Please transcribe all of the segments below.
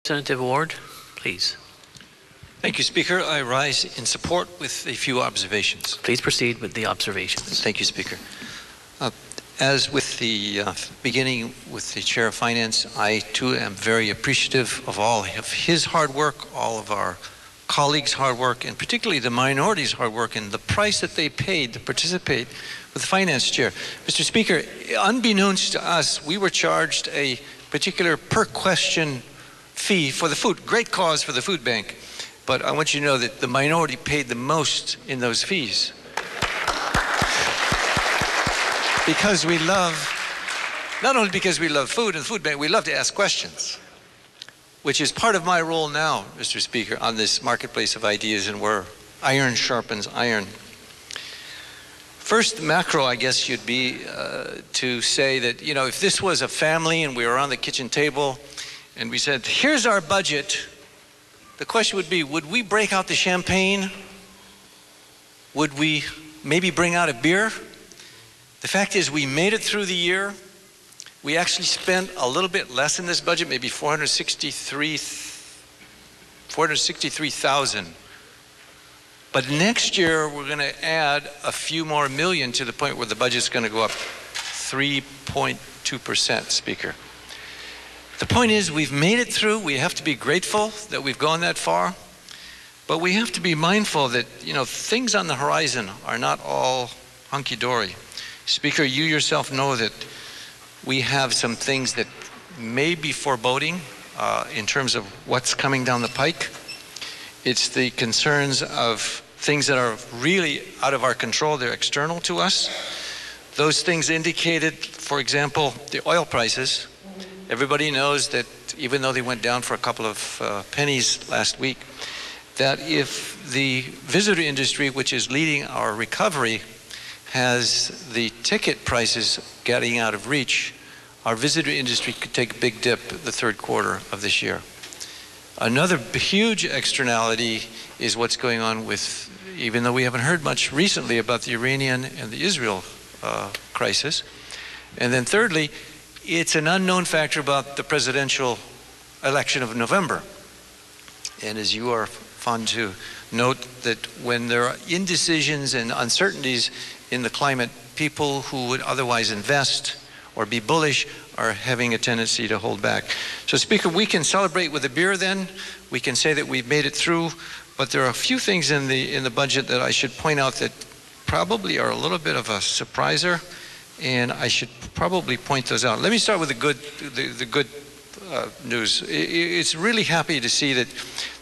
Representative Ward, please. Thank you, Speaker. I rise in support with a few observations. Please proceed with the observations. Thank you, Speaker. As with the beginning with the Chair of Finance, I too am very appreciative of all of his hard work, all of our colleagues' hard work, and particularly the minority's hard work and the price that they paid to participate with the Finance Chair. Mr. Speaker, unbeknownst to us, we were charged a particular per question fee for the food. Great cause for the food bank. But I want you to know that the minority paid the most in those fees. Because we love, not only because we love food and the food bank, we love to ask questions, which is part of my role now, Mr. Speaker, on this marketplace of ideas and where iron sharpens iron. First, macro, I guess, should be to say that, you know, if this was a family and we were on the kitchen table and we said, here's our budget, the question would be, would we break out the champagne? Would we maybe bring out a beer? The fact is we made it through the year. We actually spent a little bit less in this budget, maybe 463,000. But next year we're going to add a few more million to the point where the budget's going to go up 3.2%, Speaker. The point is we've made it through. We have to be grateful that we've gone that far. But we have to be mindful that, you know, things on the horizon are not all hunky-dory. Speaker, you yourself know that we have some things that may be foreboding in terms of what's coming down the pike. It's the concerns of things that are really out of our control. They're external to us. Those things indicated, for example, the oil prices. Everybody knows that even though they went down for a couple of pennies last week, that if the visitor industry, which is leading our recovery, has the ticket prices getting out of reach, our visitor industry could take a big dip the third quarter of this year. Another huge externality is what's going on with, even though we haven't heard much recently about the Iranian and the Israel crisis. And then thirdly, it's an unknown factor about the presidential election of November. And as you are fond to note, that when there are indecisions and uncertainties in the climate, people who would otherwise invest or be bullish are having a tendency to hold back. So, Speaker, we can celebrate with a beer then. We can say that we've made it through, but there are a few things in the budget that I should point out that probably are a little bit of a surpriser, and I should probably point those out. Let me start with the good news. It's really happy to see that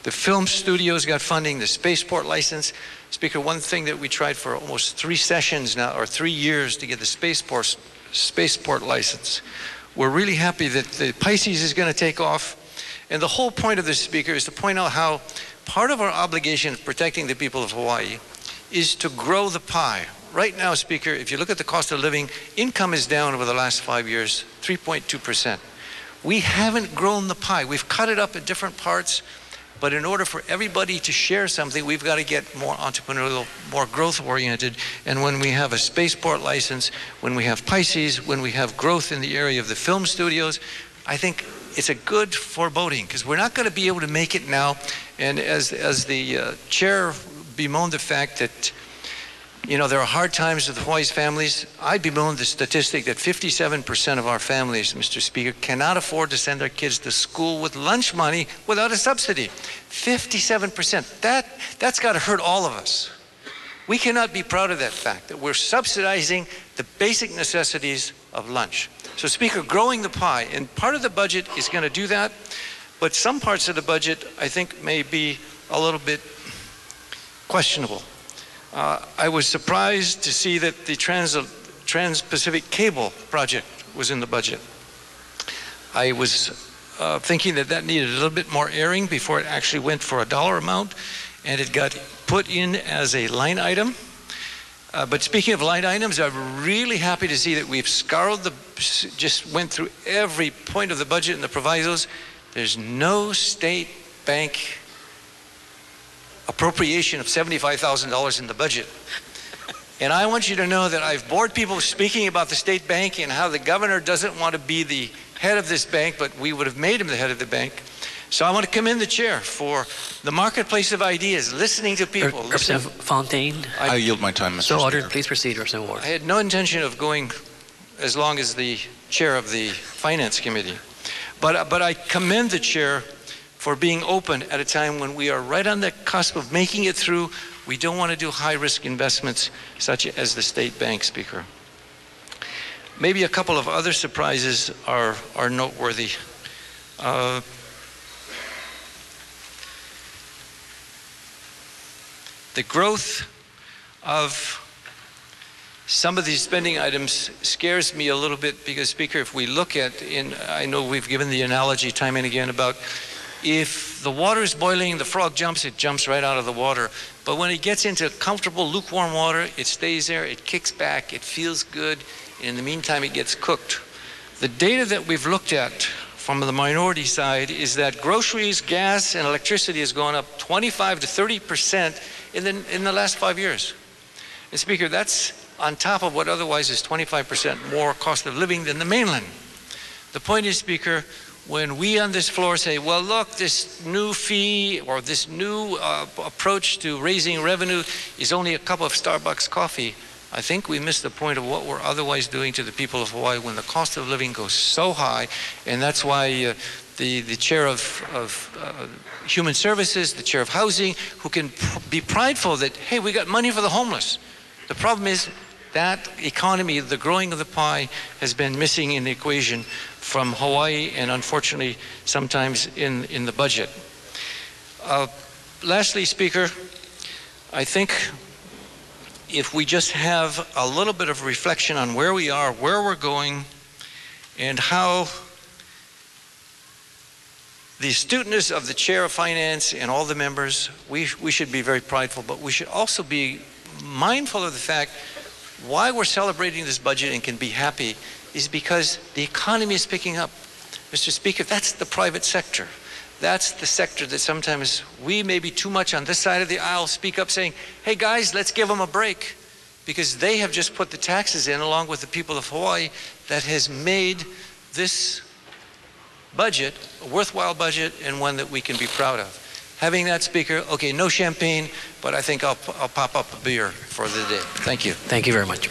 the film studios got funding, the spaceport license. Speaker, one thing that we tried for almost 3 sessions now, or 3 years, to get the spaceport license. We're really happy that the Pisces is going to take off. And the whole point of this, Speaker, is to point out how part of our obligation of protecting the people of Hawaii is to grow the pie. Right now, Speaker, if you look at the cost of living, income is down over the last 5 years, 3.2%. We haven't grown the pie. We've cut it up in different parts. But in order for everybody to share something, we've got to get more entrepreneurial, more growth-oriented. And when we have a spaceport license, when we have Pisces, when we have growth in the area of the film studios, I think it's a good foreboding, because we're not going to be able to make it now. And as the chair bemoaned the fact that, you know, there are hard times with Hawaii's families, I bemoan the statistic that 57% of our families, Mr. Speaker, cannot afford to send their kids to school with lunch money without a subsidy. 57%. That's got to hurt all of us. We cannot be proud of that fact, that we're subsidizing the basic necessities of lunch. So, Speaker, growing the pie, and part of the budget is going to do that, but some parts of the budget, I think, may be a little bit questionable. I was surprised to see that the Trans-Pacific Cable project was in the budget. I was thinking that that needed a little bit more airing before it actually went for a dollar amount, and it got put in as a line item. But speaking of line items, I'm really happy to see that we've just went through every point of the budget and the provisos. There's no state bank appropriation of $75,000 in the budget. And I want you to know that I've bored people speaking about the state bank and how the governor doesn't want to be the head of this bank, but we would have made him the head of the bank. So I want to commend the chair for the marketplace of ideas, listening to people. Representative Fontaine. I yield my time, Mr. So ordered. Speaker. Please proceed, Representative Ward. I had no intention of going as long as the chair of the Finance Committee, but I commend the chair for being open at a time when we are right on the cusp of making it through. We don't want to do high-risk investments such as the state bank, Speaker. Maybe a couple of other surprises are noteworthy. The growth of some of these spending items scares me a little bit because, Speaker, if we look at, I know we've given the analogy time and again about if the water is boiling, the frog jumps, it jumps right out of the water. But when it gets into comfortable lukewarm water, it stays there, it kicks back, it feels good, and in the meantime it gets cooked. The data that we've looked at from the minority side is that groceries, gas, and electricity has gone up 25 to 30% in the last 5 years. And Speaker, that's on top of what otherwise is 25% more cost of living than the mainland. The point is, Speaker, when we on this floor say, well, look, this new fee or this new approach to raising revenue is only a cup of Starbucks coffee, I think we miss the point of what we're otherwise doing to the people of Hawaii when the cost of living goes so high. And that's why the chair of Human Services, the chair of Housing, who can be prideful that, hey, we got money for the homeless. The problem is that economy, the growing of the pie, has been missing in the equation from Hawaii and unfortunately sometimes in the budget. Lastly, Speaker, I think if we just have a little bit of reflection on where we are, where we're going, and how the astuteness of the chair of finance and all the members, we should be very prideful, but we should also be mindful of the fact why we're celebrating this budget and can be happy is because the economy is picking up. Mr. Speaker, that's the private sector. That's the sector that sometimes we may be too much on this side of the aisle speak up saying, hey guys, let's give them a break, because they have just put the taxes in along with the people of Hawaii that has made this budget a worthwhile budget and one that we can be proud of. Having that, Speaker, okay, no champagne, but I think I'll pop up a beer for the day. Thank you. Thank you very much.